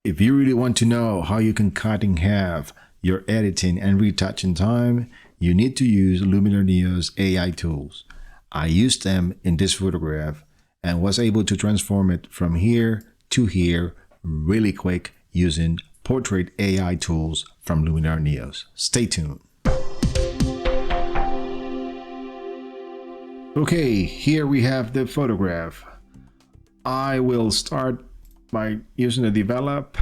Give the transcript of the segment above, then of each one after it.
If you really want to know how you can cut in half your editing and retouching time, you need to use Luminar Neo's AI tools. I used them in this photograph and was able to transform it from here to here really quick using portrait AI tools from Luminar Neo's. Stay tuned. Okay, here we have the photograph. I will start by using the develop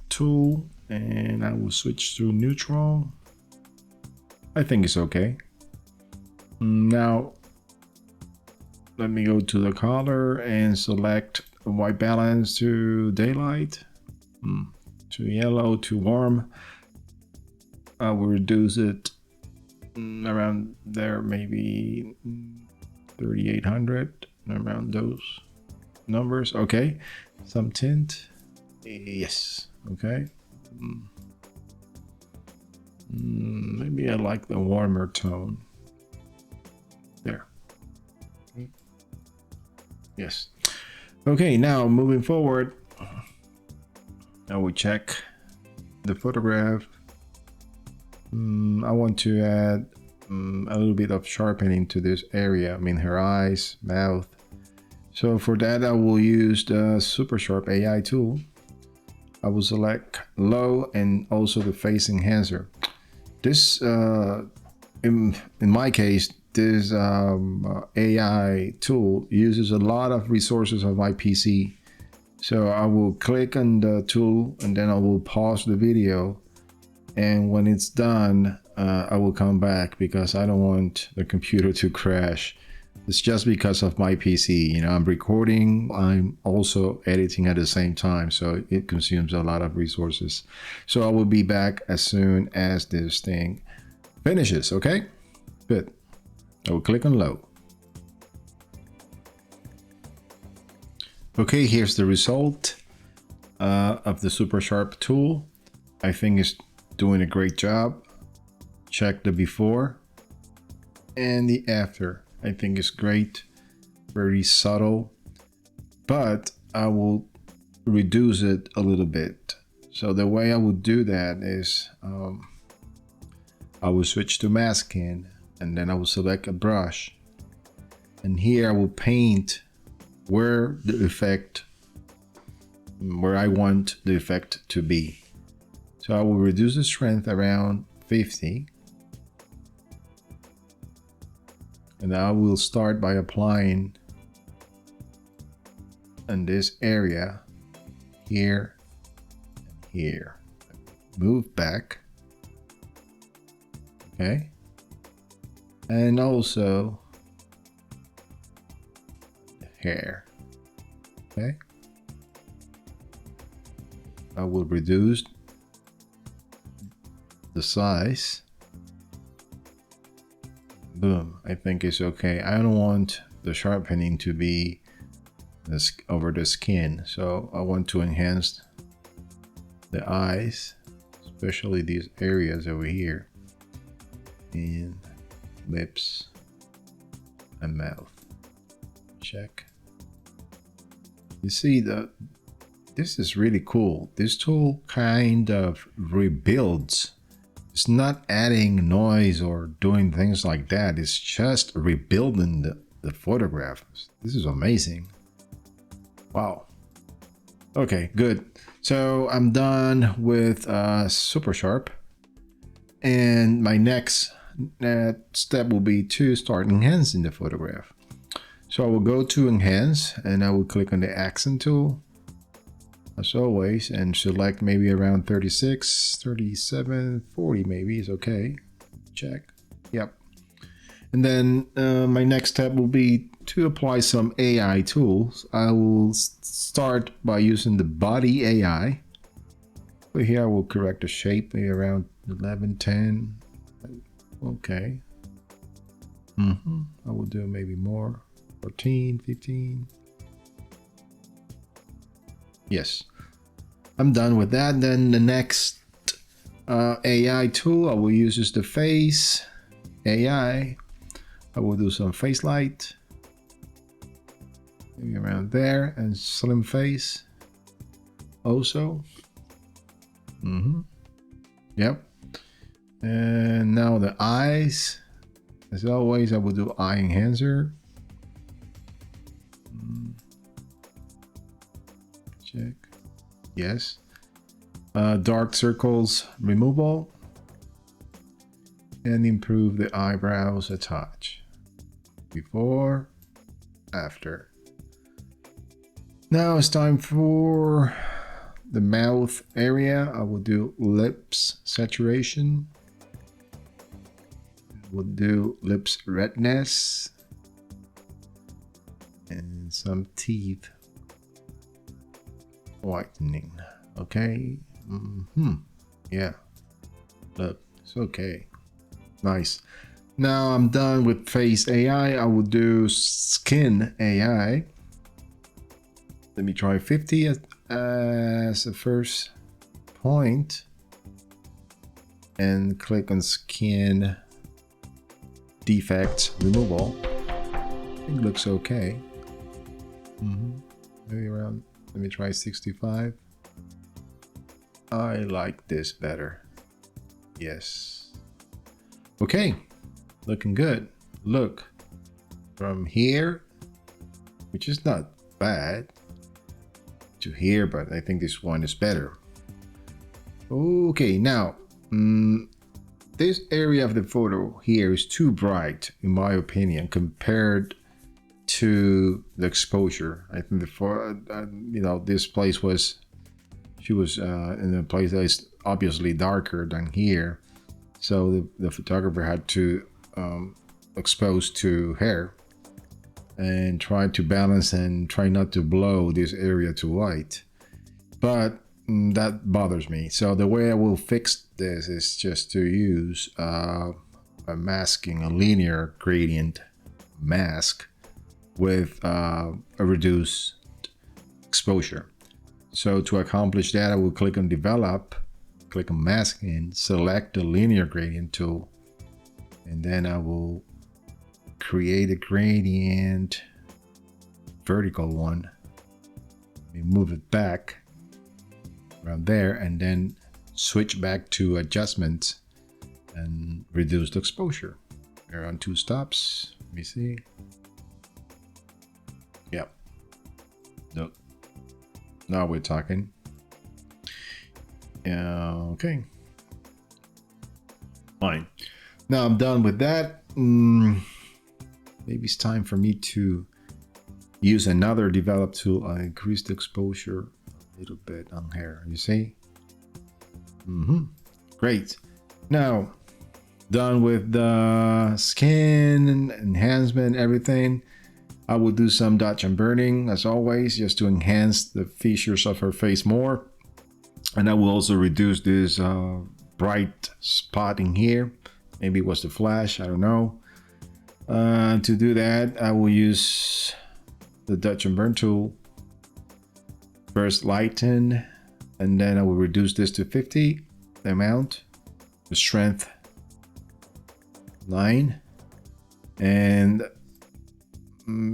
tool and I will switch to neutral. I think it's okay. Now let me go to the color and select white balance to daylight, to yellow, to warm. I will reduce it around there, maybe 3800, around those numbers. Okay, some tint. Yes. Okay. Maybe I like the warmer tone there. Yes. Okay, now moving forward, I will check the photograph. I want to add a little bit of sharpening to this area. I mean, her eyes, mouth. So for that, I will use the Super Sharp AI tool. I will select low and also the face enhancer. This, in my case, this AI tool uses a lot of resources of my PC. So I will click on the tool and then I will pause the video. And when it's done, I will come back because I don't want the computer to crash. It's just because of my PC. You know, I'm recording, I'm also editing at the same time, so it consumes a lot of resources. So I will be back as soon as this thing finishes. Okay, good. I will click on low. Okay, here's the result of the Super Sharp tool. I think it's doing a great job. Check the before and the after. I think it's great, very subtle, but I will reduce it a little bit. So the way I would do that is I will switch to masking and then I will select a brush. And here I will paint where I want the effect to be. So I will reduce the strength around 50. And I will start by applying in this area here and here. Move back. Okay. And also the hair. Okay. I will reduce the size. Boom, I think it's okay. I don't want the sharpening to be over the skin, so I want to enhance the eyes, especially these areas over here, and lips and mouth. Check. You see this is really cool. This tool kind of rebuilds. It's not adding noise or doing things like that. It's just rebuilding the photograph. This is amazing. Wow. Okay, good. So I'm done with Super Sharp. And my next step will be to start enhancing the photograph. So I will go to Enhance and I will click on the Accent tool. As always, and select maybe around 36, 37, 40 maybe is okay. Check. Yep. And then my next step will be to apply some AI tools. I will start by using the body AI. So here I will correct the shape maybe around 11, 10. Okay. I will do maybe more. 14, 15. Yes, I'm done with that. Then the next AI tool I will use is the face AI. I will do some face light, maybe around there, and slim face also. Yep. And now the eyes. As always, I will do eye enhancer. Check. Yes. Dark circles removal. And improve the eyebrows a touch. Before, after. Now it's time for the mouth area. I will do lips saturation. We'll do lips redness. And some teeth whitening. Okay. Yeah. Look, it's okay. Nice. Now I'm done with face AI. I will do skin AI. Let me try 50 as the first point. And click on skin defect removal. I think it looks okay. Maybe around, let me try 65. I like this better. Yes. Okay, looking good. Look, from here, which is not bad, to here, but I think this one is better. Okay, now, this area of the photo here is too bright, in my opinion, compared to the exposure. I think this place was, she was in a place that is obviously darker than here. So the photographer had to expose to her and try to balance and try not to blow this area to white. But that bothers me. So the way I will fix this is just to use a masking, a linear gradient mask with a reduced exposure. So to accomplish that, I will click on develop, click on masking, select the linear gradient tool, and then I will create a gradient, vertical one. We move it back around there and then switch back to adjustments and reduce the exposure. We're on 2 stops. Let me see. Yep. Nope. Now we're talking. Okay. Fine. Now I'm done with that. Maybe it's time for me to use another develop tool. I increase the exposure a little bit on hair. You see? Great. Now, done with the skin enhancement, everything. I will do some dodge and burning as always, just to enhance the features of her face more. And I will also reduce this bright spot in here. Maybe it was the flash, I don't know. To do that, I will use the dodge and burn tool. First lighten, and then I will reduce this to 50, the amount, the strength 9. And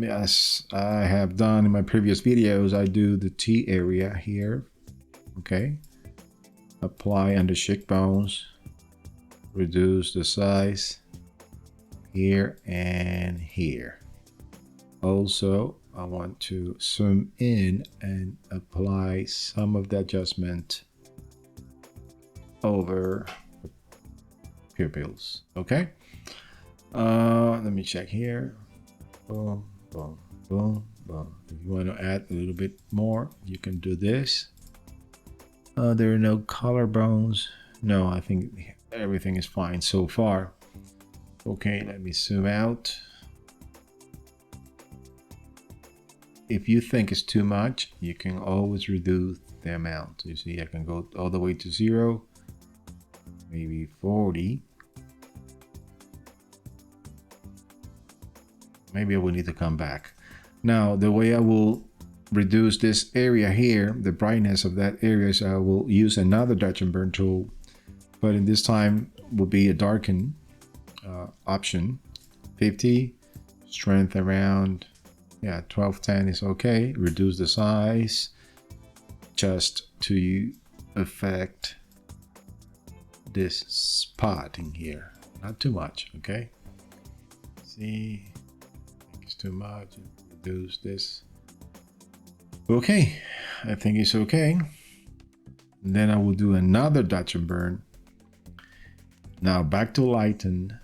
as I have done in my previous videos, I do the T area here. Okay. Apply under cheekbones, reduce the size here and here. Also, I want to zoom in and apply some of the adjustment over the pupils. Okay. Let me check here. Boom, boom, boom, boom. If you want to add a little bit more, you can do this. There are no collarbones. No, I think everything is fine so far. Okay, let me zoom out. If you think it's too much, you can always reduce the amount. You see, I can go all the way to 0, maybe 40. Maybe I will need to come back. Now, the way I will reduce this area here, the brightness of that area, is I will use another dodge and burn tool, but in this time will be a darken option. 50, strength around 1210 is okay. Reduce the size just to affect this spot in here, not too much. Okay, see, I think it's too much. Reduce this. Okay, I think it's okay. And then I will do another dodge and burn. Now back to lighten,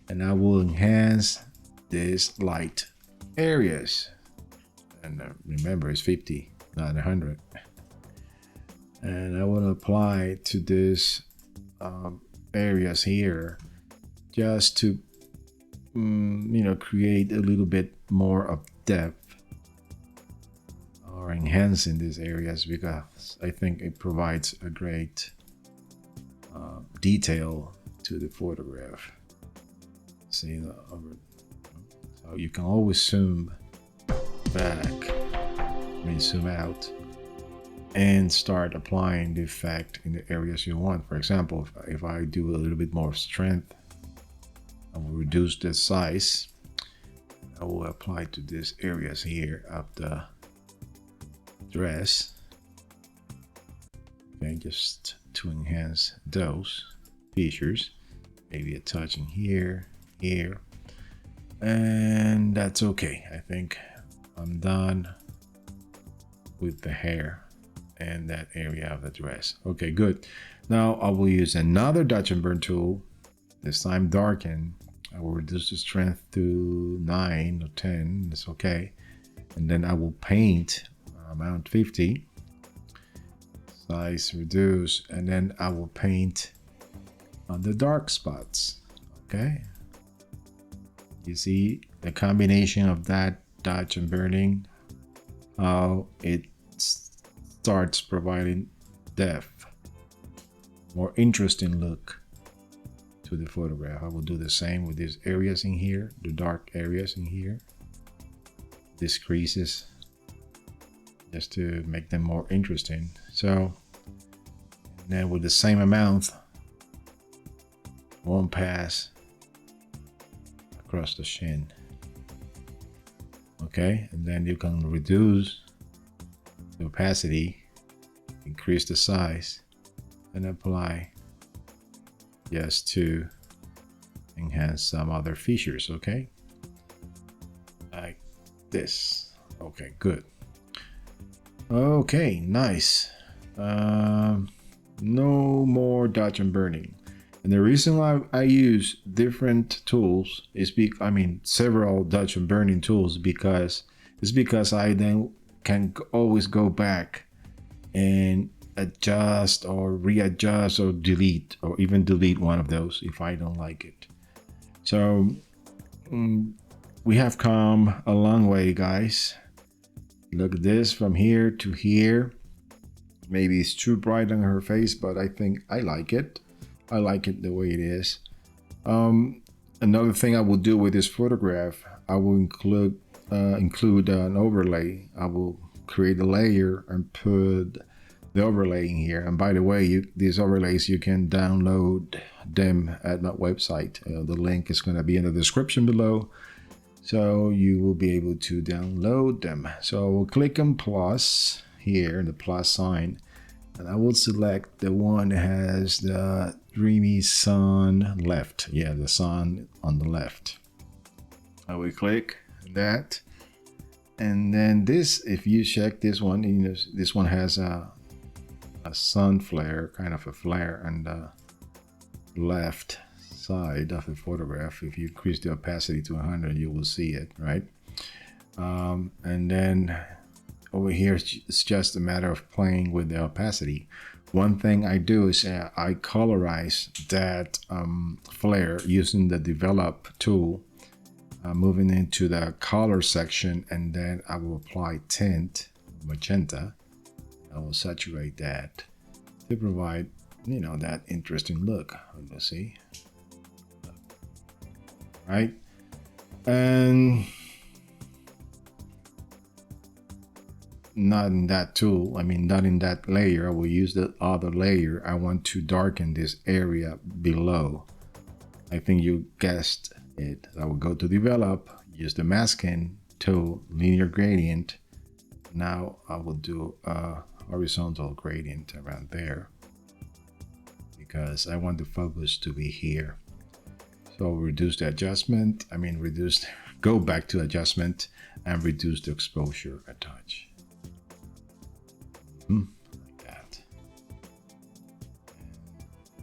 and I will enhance this light areas. And remember, it's 50, not 100. And I will apply to this areas here, just to create a little bit more of depth, or enhancing these areas, because I think it provides a great detail to the photograph. See the so you can always zoom back, zoom out, and start applying the effect in the areas you want. For example, if I do a little bit more strength, I will reduce the size. I will apply to these areas here of the dress. Okay, just to enhance those features. Maybe a touch in here, here, and that's okay. I think I'm done with the hair and that area of the dress. Okay, good. Now I will use another dodge and burn tool, this time darken. I will reduce the strength to 9 or 10, that's okay. And then I will paint amount 50, size reduce, and then I will paint on the dark spots. Okay, you see the combination of that dodge and burning, how it starts providing depth, more interesting look to the photograph. I will do the same with these areas in here, the dark areas in here, these creases, just to make them more interesting. So then with the same amount, one pass across the shin. Okay, and then you can reduce the opacity, increase the size, and apply just to enhance some other features. Okay, like this. Okay, good. Okay, nice. No more dodge and burning. And the reason why I use different tools is several dodge and burning tools, because I then can always go back and adjust or readjust or delete, or even delete one of those if I don't like it. So we have come a long way, guys. Look at this, from here to here. Maybe it's too bright on her face, but I think I like it. I like it the way it is. Another thing I will do with this photograph, I will include an overlay. I will create a layer and put the overlay in here. And by the way, these overlays, you can download them at my website. The link is going to be in the description below, so you will be able to download them. So we'll click on plus here, the plus sign, and I will select the one that has the dreamy sun left. Yeah, the sun on the left. I will click that, and then this, if you check this one, this one has a sun flare, kind of a flare on the left side of the photograph. If you increase the opacity to 100, you will see it, right? And then over here, it's just a matter of playing with the opacity. One thing I do is I colorize that flare using the develop tool, moving into the color section, and then I will apply tint, magenta. I will saturate that to provide, that interesting look. Let's see. Right? And not in that tool, not in that layer. I will use the other layer. I want to darken this area below. I think you guessed it. I will go to develop, use the masking tool, linear gradient. Now I will do a horizontal gradient around there. because I want the focus to be here. So reduce the adjustment, go back to adjustment and reduce the exposure a touch. Like that.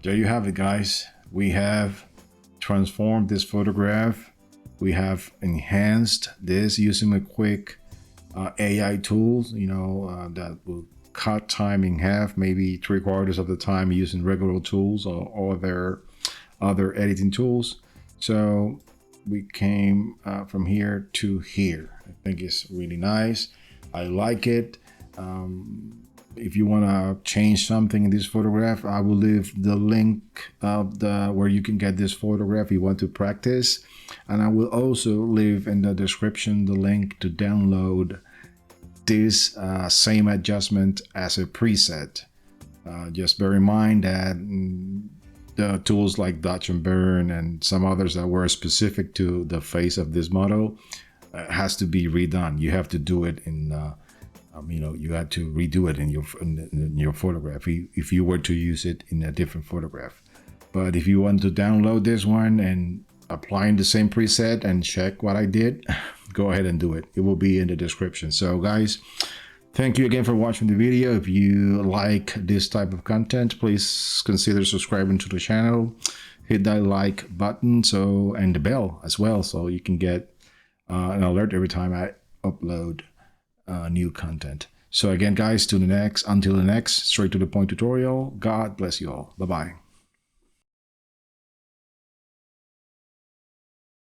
There you have it, guys. We have transformed this photograph. We have enhanced this using a quick AI tools, that will cut time in half, maybe 3/4 of the time using regular tools or other editing tools. So we came from here to here. I think it's really nice. I like it. If you want to change something in this photograph, I will leave the link of where you can get this photograph if you want to practice. And I will also leave in the description the link to download this same adjustment as a preset. Just bear in mind that the tools like Dodge and Burn and some others that were specific to the face of this model has to be redone. You have to do it in you had to redo it in your photograph if you were to use it in a different photograph. But if you want to download this one and applying the same preset and check what I did, go ahead and do it. It will be in the description. So guys, thank you again for watching the video. If you like this type of content, please consider subscribing to the channel. Hit that like button and the bell as well, so you can get an alert every time I upload new content. So again, guys, until the next straight to the point tutorial. God bless you all. Bye-bye.